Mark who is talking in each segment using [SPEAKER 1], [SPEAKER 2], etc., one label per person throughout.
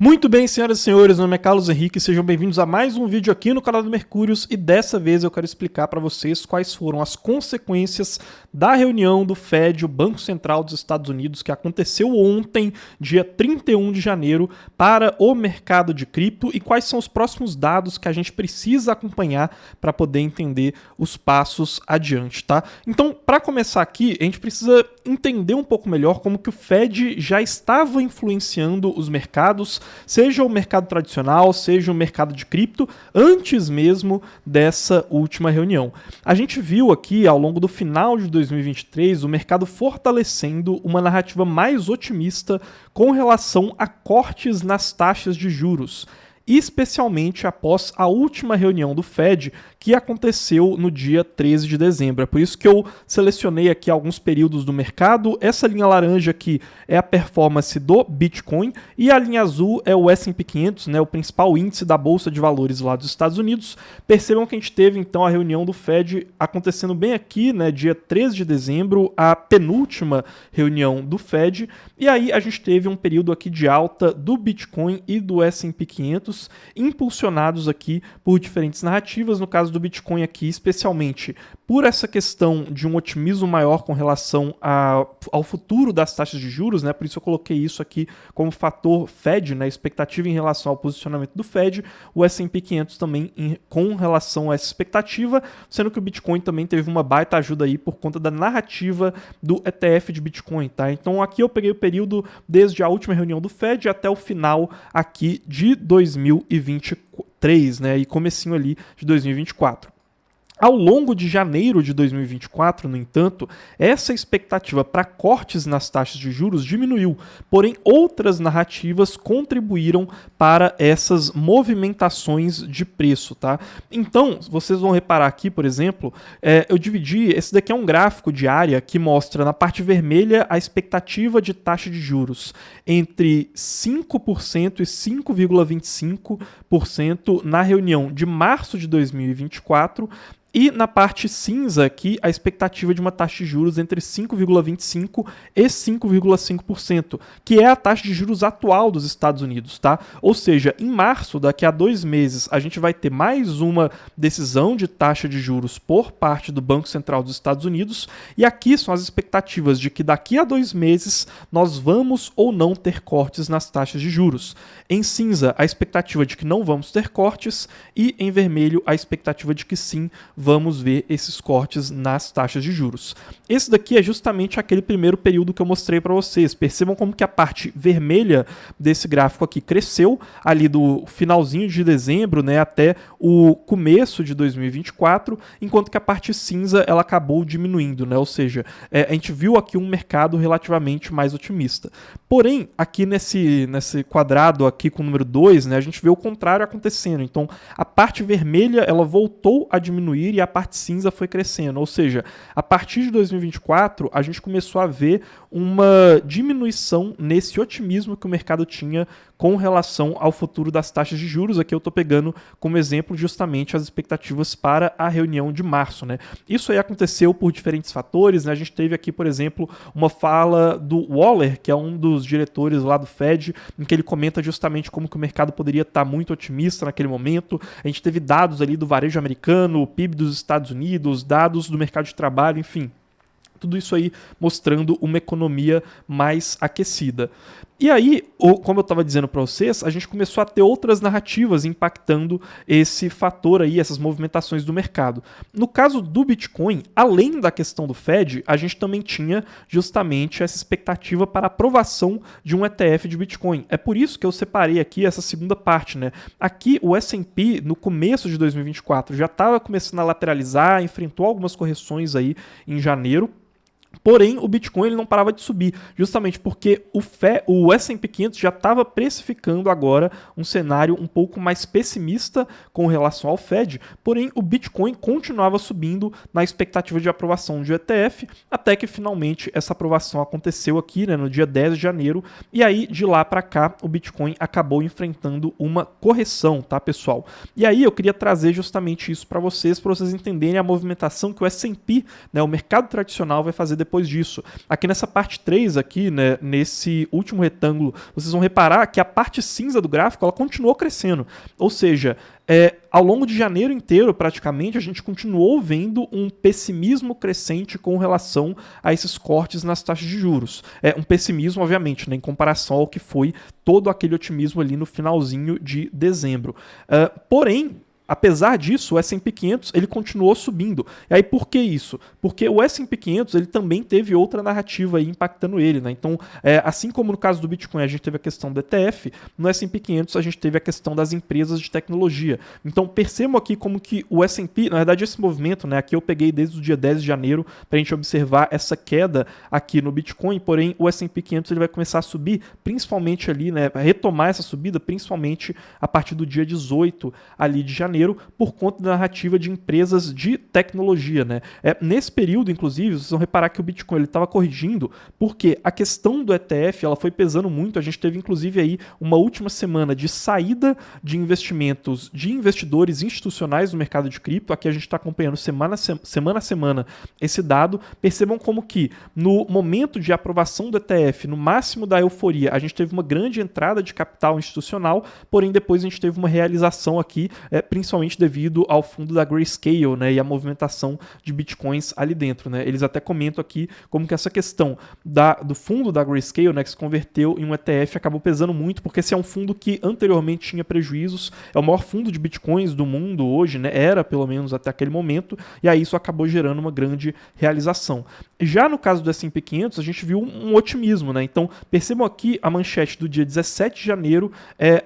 [SPEAKER 1] Muito bem, senhoras e senhores, meu nome é Carlos Henrique, sejam bem-vindos a mais um vídeo aqui no canal do Mercúrios e dessa vez eu quero explicar para vocês quais foram as consequências da reunião do Fed, o Banco Central dos Estados Unidos, que aconteceu ontem, dia 31 de janeiro, para o mercado de cripto e quais são os próximos dados que a gente precisa acompanhar para poder entender os passos adiante, tá? Então, para começar aqui, a gente precisa entender um pouco melhor como que o Fed já estava influenciando os mercados, seja o mercado tradicional, seja o mercado de cripto, antes mesmo dessa última reunião. A gente viu aqui, ao longo do final de 2023, o mercado fortalecendo uma narrativa mais otimista com relação a cortes nas taxas de juros, especialmente após a última reunião do Fed, que aconteceu no dia 13 de dezembro. É por isso que eu selecionei aqui alguns períodos do mercado. Essa linha laranja aqui é a performance do Bitcoin e a linha azul é o S&P 500, né, o principal índice da Bolsa de Valores lá dos Estados Unidos. Percebam que a gente teve então a reunião do Fed acontecendo bem aqui, né, dia 13 de dezembro, a penúltima reunião do Fed, e aí a gente teve um período aqui de alta do Bitcoin e do S&P 500, impulsionados aqui por diferentes narrativas. No caso do Bitcoin aqui, especialmente por essa questão de um otimismo maior com relação ao futuro das taxas de juros, né? Por isso eu coloquei isso aqui como fator Fed, né? Expectativa em relação ao posicionamento do Fed, o S&P 500 também com relação a essa expectativa, sendo que o Bitcoin também teve uma baita ajuda aí por conta da narrativa do ETF de Bitcoin, tá? Então aqui eu peguei o período desde a última reunião do Fed até o final aqui de 2023, né? E comecinho ali de 2024. Ao longo de janeiro de 2024, no entanto, essa expectativa para cortes nas taxas de juros diminuiu, porém outras narrativas contribuíram para essas movimentações de preço, tá? Então, vocês vão reparar aqui, por exemplo, eu dividi, esse daqui é um gráfico de área que mostra na parte vermelha a expectativa de taxa de juros entre 5% e 5,25% na reunião de março de 2024, e na parte cinza aqui, a expectativa de uma taxa de juros entre 5,25% e 5,5%, que é a taxa de juros atual dos Estados Unidos, tá? Ou seja, em março, daqui a 2 meses, a gente vai ter mais uma decisão de taxa de juros por parte do Banco Central dos Estados Unidos, e aqui são as expectativas de que daqui a 2 meses nós vamos ou não ter cortes nas taxas de juros. Em cinza, a expectativa de que não vamos ter cortes, e em vermelho, a expectativa de que sim, vamos ver esses cortes nas taxas de juros. Esse daqui é justamente aquele primeiro período que eu mostrei para vocês. Percebam como que a parte vermelha desse gráfico aqui cresceu ali do finalzinho de dezembro, né, até o começo de 2024, enquanto que a parte cinza ela acabou diminuindo, né? Ou seja, a gente viu aqui um mercado relativamente mais otimista. Porém, aqui nesse quadrado aqui com o número 2, né, a gente vê o contrário acontecendo. Então, a parte vermelha ela voltou a diminuir e a parte cinza foi crescendo, ou seja, a partir de 2024 a gente começou a ver uma diminuição nesse otimismo que o mercado tinha com relação ao futuro das taxas de juros. Aqui eu estou pegando como exemplo justamente as expectativas para a reunião de março, né? Isso aí aconteceu por diferentes fatores, né? A gente teve aqui, por exemplo, uma fala do Waller, que é um dos diretores lá do Fed, em que ele comenta justamente como que o mercado poderia estar muito otimista naquele momento. A gente teve dados ali do varejo americano, o PIB dos Estados Unidos, dados do mercado de trabalho, enfim. Tudo isso aí mostrando uma economia mais aquecida. E aí, como eu estava dizendo para vocês, a gente começou a ter outras narrativas impactando esse fator aí, essas movimentações do mercado. No caso do Bitcoin, além da questão do Fed, a gente também tinha justamente essa expectativa para aprovação de um ETF de Bitcoin. É por isso que eu separei aqui essa segunda parte, né? Aqui o S&P, no começo de 2024, já estava começando a lateralizar, enfrentou algumas correções aí em janeiro. Porém, o Bitcoin ele não parava de subir, justamente porque o S&P 500 já estava precificando agora um cenário um pouco mais pessimista com relação ao Fed, porém o Bitcoin continuava subindo na expectativa de aprovação de ETF, até que finalmente essa aprovação aconteceu aqui, né, no dia 10 de janeiro, e aí de lá para cá o Bitcoin acabou enfrentando uma correção, tá, pessoal? E aí eu queria trazer justamente isso para vocês entenderem a movimentação que o S&P, né, o mercado tradicional, vai fazer depois disso. Aqui nessa parte 3, aqui, né, nesse último retângulo, vocês vão reparar que a parte cinza do gráfico ela continuou crescendo. Ou seja, ao longo de janeiro inteiro, praticamente, a gente continuou vendo um pessimismo crescente com relação a esses cortes nas taxas de juros. Um pessimismo, obviamente, né, em comparação ao que foi todo aquele otimismo ali no finalzinho de dezembro. Porém, apesar disso, o S&P 500 ele continuou subindo. E aí por que isso? Porque o S&P 500 ele também teve outra narrativa aí impactando ele, né? Então, assim como no caso do Bitcoin a gente teve a questão do ETF, no S&P 500 a gente teve a questão das empresas de tecnologia. Então, percebam aqui como que o S&P, na verdade esse movimento, né, aqui eu peguei desde o dia 10 de janeiro para a gente observar essa queda aqui no Bitcoin, porém o S&P 500 ele vai começar a subir, principalmente ali, né, retomar essa subida, principalmente a partir do dia 18 ali de janeiro, por conta da narrativa de empresas de tecnologia, né? Nesse período, inclusive, vocês vão reparar que o Bitcoin estava corrigindo, porque a questão do ETF ela foi pesando muito. A gente teve, inclusive, aí uma última semana de saída de investimentos de investidores institucionais no mercado de cripto. Aqui a gente está acompanhando semana a semana esse dado. Percebam como que no momento de aprovação do ETF, no máximo da euforia, a gente teve uma grande entrada de capital institucional, porém depois a gente teve uma realização aqui, principalmente devido ao fundo da Grayscale, né, e a movimentação de bitcoins ali dentro, né. Eles até comentam aqui como que essa questão do fundo da Grayscale, né, que se converteu em um ETF, acabou pesando muito, porque esse é um fundo que anteriormente tinha prejuízos, é o maior fundo de bitcoins do mundo hoje, né, era pelo menos até aquele momento, e aí isso acabou gerando uma grande realização. Já no caso do S&P 500, a gente viu um otimismo, né, então percebam aqui a manchete do dia 17 de janeiro,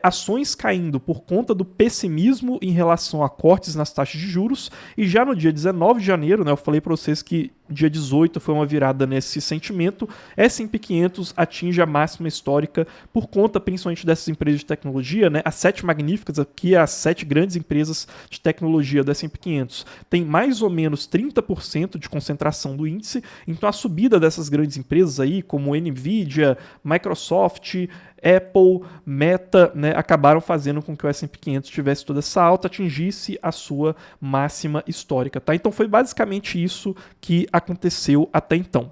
[SPEAKER 1] ações caindo por conta do pessimismo em relação a cortes nas taxas de juros, e já no dia 19 de janeiro, né, eu falei para vocês que dia 18 foi uma virada nesse sentimento, S&P 500 atinge a máxima histórica por conta principalmente dessas empresas de tecnologia, né, as 7 magníficas, aqui as 7 grandes empresas de tecnologia do S&P 500 tem mais ou menos 30% de concentração do índice, então a subida dessas grandes empresas aí, como Nvidia, Microsoft, Apple, Meta, né, acabaram fazendo com que o S&P 500 tivesse toda essa alta, atingisse a sua máxima histórica, tá? Então foi basicamente isso que aconteceu até então.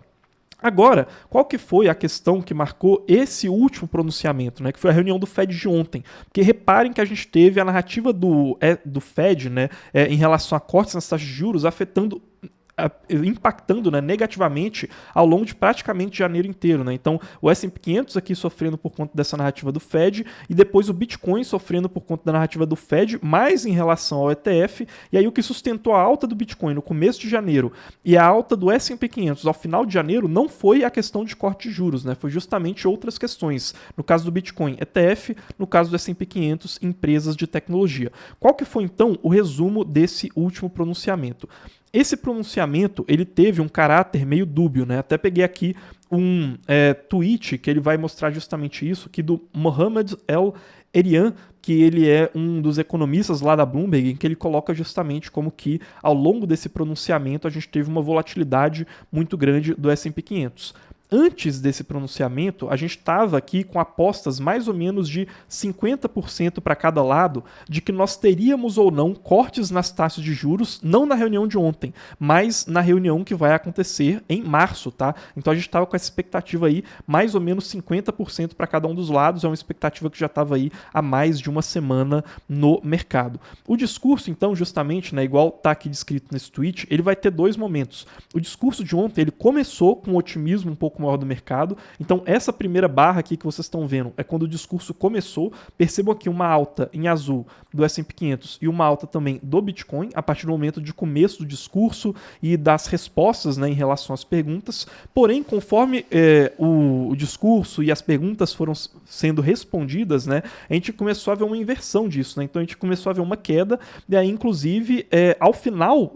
[SPEAKER 1] Agora, qual que foi a questão que marcou esse último pronunciamento, né, que foi a reunião do Fed de ontem? Porque reparem que a gente teve a narrativa do Fed, né, em relação a cortes nas taxas de juros impactando, né, negativamente ao longo de praticamente janeiro inteiro, né? Então o S&P 500 aqui sofrendo por conta dessa narrativa do Fed e depois o Bitcoin sofrendo por conta da narrativa do Fed, mais em relação ao ETF, e aí o que sustentou a alta do Bitcoin no começo de janeiro e a alta do S&P 500 ao final de janeiro não foi a questão de corte de juros, né? Foi justamente outras questões. No caso do Bitcoin, ETF, no caso do S&P 500, empresas de tecnologia. Qual que foi então o resumo desse último pronunciamento? Esse pronunciamento ele teve um caráter meio dúbio, né? Até peguei aqui um tweet que ele vai mostrar justamente isso, que do Mohamed El-Erian, que ele é um dos economistas lá da Bloomberg, em que ele coloca justamente como que ao longo desse pronunciamento a gente teve uma volatilidade muito grande do S&P 500. Antes desse pronunciamento, a gente estava aqui com apostas mais ou menos de 50% para cada lado de que nós teríamos ou não cortes nas taxas de juros, não na reunião de ontem, mas na reunião que vai acontecer em março, tá? Então a gente estava com essa expectativa aí, mais ou menos 50% para cada um dos lados, é uma expectativa que já estava aí há mais de uma semana no mercado. O discurso, então, justamente, né, igual está aqui descrito nesse tweet, ele vai ter dois momentos. O discurso de ontem, ele começou com um otimismo um pouco maior do mercado. Então essa primeira barra aqui que vocês estão vendo é quando o discurso começou. Percebam aqui uma alta em azul do S&P 500 e uma alta também do Bitcoin a partir do momento de começo do discurso e das respostas, né, em relação às perguntas. Porém, conforme o discurso e as perguntas foram sendo respondidas, né, a gente começou a ver uma inversão disso, né? Então a gente começou a ver uma queda e aí, inclusive, ao final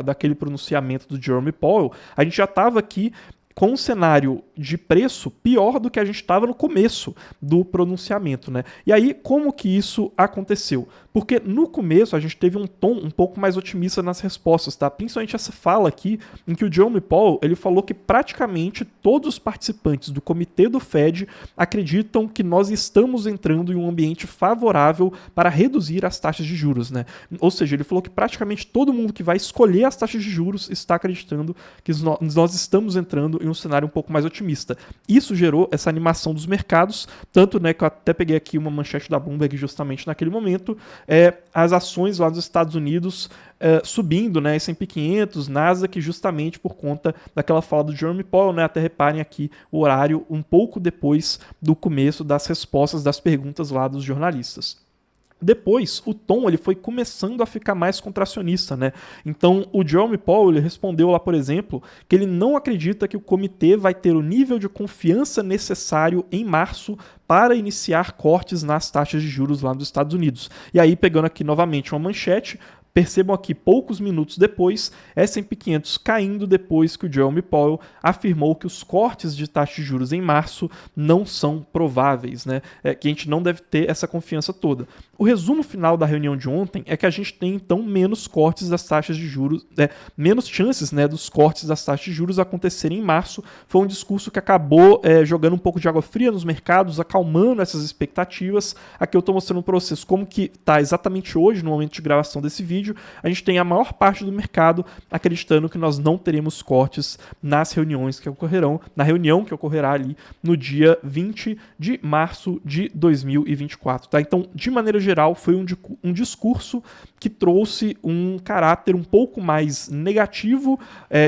[SPEAKER 1] daquele pronunciamento do Jerome Powell, a gente já estava aqui com um cenário de preço pior do que a gente estava no começo do pronunciamento, né? E aí, como que isso aconteceu? Porque no começo a gente teve um tom um pouco mais otimista nas respostas, tá? Principalmente essa fala aqui, em que o Jerome Powell, ele falou que praticamente todos os participantes do comitê do Fed acreditam que nós estamos entrando em um ambiente favorável para reduzir as taxas de juros, né? Ou seja, ele falou que praticamente todo mundo que vai escolher as taxas de juros está acreditando que nós estamos entrando em um cenário um pouco mais otimista. Isso gerou essa animação dos mercados, tanto, né, que eu até peguei aqui uma manchete da Bloomberg justamente naquele momento, as ações lá dos Estados Unidos subindo, né, S&P 500, Nasdaq, justamente por conta daquela fala do Jerome Powell, né, até reparem aqui o horário um pouco depois do começo das respostas das perguntas lá dos jornalistas. Depois, o tom ele foi começando a ficar mais contracionista, né? Então, o Jerome Powell ele respondeu lá, por exemplo, que ele não acredita que o comitê vai ter o nível de confiança necessário em março para iniciar cortes nas taxas de juros lá nos Estados Unidos. E aí, pegando aqui novamente uma manchete, percebam aqui, poucos minutos depois, S&P 500 caindo depois que o Jerome Powell afirmou que os cortes de taxa de juros em março não são prováveis, né? Que a gente não deve ter essa confiança toda. O resumo final da reunião de ontem é que a gente tem, então, menos cortes das taxas de juros, menos chances, né, dos cortes das taxas de juros acontecerem em março. Foi um discurso que acabou jogando um pouco de água fria nos mercados, acalmando essas expectativas. Aqui eu estou mostrando para vocês como que está exatamente hoje, no momento de gravação desse vídeo. A gente tem a maior parte do mercado acreditando que nós não teremos cortes nas reuniões que ocorrerão, na reunião que ocorrerá ali no dia 20 de março de 2024. Tá? Então, de maneira geral, foi um discurso que trouxe um caráter um pouco mais negativo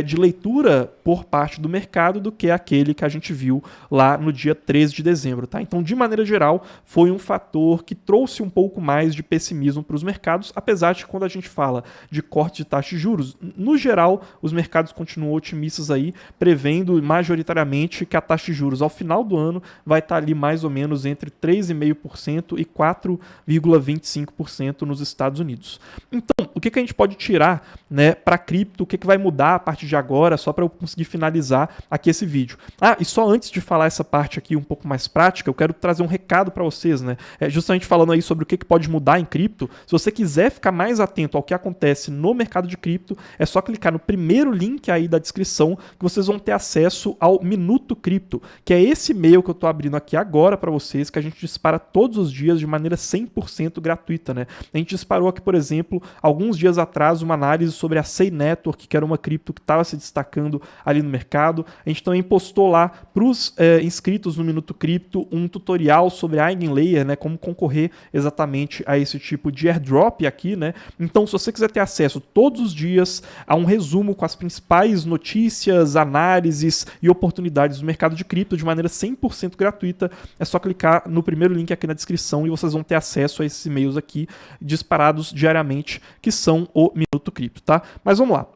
[SPEAKER 1] de leitura por parte do mercado do que aquele que a gente viu lá no dia 13 de dezembro. Tá? Então, de maneira geral, foi um fator que trouxe um pouco mais de pessimismo para os mercados, apesar de que quando a gente fala de corte de taxa de juros, no geral, os mercados continuam otimistas aí, prevendo majoritariamente que a taxa de juros ao final do ano vai estar ali mais ou menos entre 3,5% e 4,25% nos Estados Unidos. Então, o que a gente pode tirar, né, para cripto, o que vai mudar a partir de agora, só para eu conseguir finalizar aqui esse vídeo. E só antes de falar essa parte aqui um pouco mais prática, eu quero trazer um recado para vocês, né? Justamente falando aí sobre o que pode mudar em cripto. Se você quiser ficar mais atento ao que acontece no mercado de cripto, é só clicar no primeiro link aí da descrição que vocês vão ter acesso ao Minuto Cripto, que é esse e-mail que eu estou abrindo aqui agora para vocês, que a gente dispara todos os dias de maneira 100% gratuita, né? A gente disparou aqui, por exemplo, alguns dias atrás, uma análise sobre a Sei Network, que era uma cripto que estava se destacando ali no mercado. A gente também postou lá para os inscritos no Minuto Cripto um tutorial sobre a Eigenlayer, né? Como concorrer exatamente a esse tipo de airdrop aqui, né? Então, se você quiser ter acesso todos os dias a um resumo com as principais notícias, análises e oportunidades do mercado de cripto de maneira 100% gratuita, é só clicar no primeiro link aqui na descrição e vocês vão ter acesso a esses e-mails aqui disparados diariamente, que são o Minuto Cripto, tá? Mas vamos lá.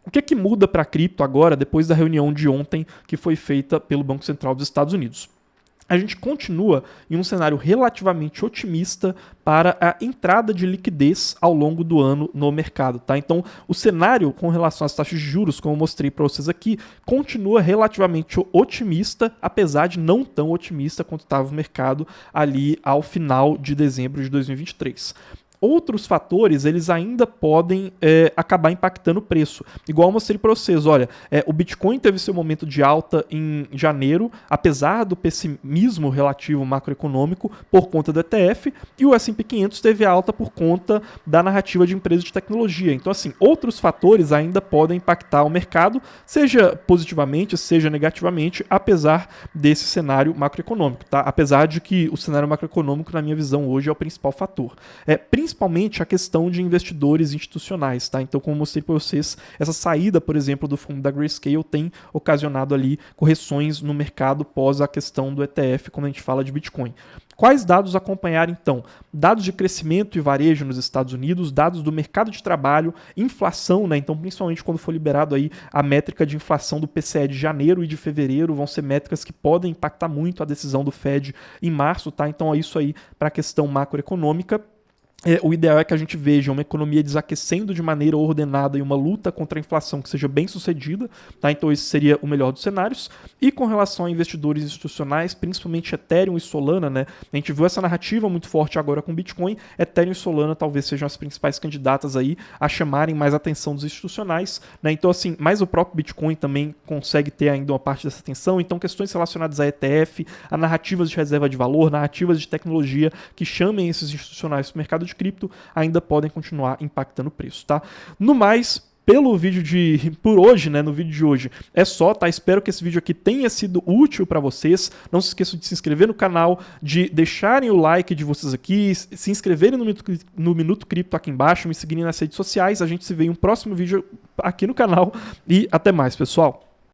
[SPEAKER 1] O que muda para a cripto agora, depois da reunião de ontem que foi feita pelo Banco Central dos Estados Unidos? A gente continua em um cenário relativamente otimista para a entrada de liquidez ao longo do ano no mercado. Tá? Então, o cenário com relação às taxas de juros, como eu mostrei para vocês aqui, continua relativamente otimista, apesar de não tão otimista quanto estava o mercado ali ao final de dezembro de 2023. Outros fatores, eles ainda podem acabar impactando o preço. Igual eu mostrei para vocês, olha, o Bitcoin teve seu momento de alta em janeiro, apesar do pessimismo relativo macroeconômico por conta do ETF, e o S&P 500 teve alta por conta da narrativa de empresas de tecnologia. Então, assim, outros fatores ainda podem impactar o mercado, seja positivamente, seja negativamente, apesar desse cenário macroeconômico, tá? Apesar de que o cenário macroeconômico, na minha visão, hoje é o principal fator. Principalmente a questão de investidores institucionais, tá? Então, como eu mostrei para vocês, essa saída, por exemplo, do fundo da Grayscale tem ocasionado ali correções no mercado pós a questão do ETF, quando a gente fala de Bitcoin. Quais dados acompanhar, então? Dados de crescimento e varejo nos Estados Unidos, dados do mercado de trabalho, inflação, né? Então, principalmente quando for liberado aí a métrica de inflação do PCE de janeiro e de fevereiro, vão ser métricas que podem impactar muito a decisão do Fed em março, tá? Então, é isso aí para a questão macroeconômica. O ideal é que a gente veja uma economia desaquecendo de maneira ordenada e uma luta contra a inflação que seja bem sucedida, tá? Então esse seria o melhor dos cenários. E com relação a investidores institucionais, principalmente Ethereum e Solana, né? A gente viu essa narrativa muito forte agora com Bitcoin. Ethereum e Solana talvez sejam as principais candidatas aí a chamarem mais atenção dos institucionais, né? Então assim, mas o próprio Bitcoin também consegue ter ainda uma parte dessa atenção. Então questões relacionadas a ETF, a narrativas de reserva de valor, narrativas de tecnologia que chamem esses institucionais para o mercado de cripto ainda podem continuar impactando o preço, tá? No mais, por hoje, né, no vídeo de hoje, é só, tá? Espero que esse vídeo aqui tenha sido útil para vocês. Não se esqueçam de se inscrever no canal, de deixarem o like de vocês aqui, se inscreverem no Minuto Cripto aqui embaixo, me seguirem nas redes sociais. A gente se vê em um próximo vídeo aqui no canal e até mais, pessoal!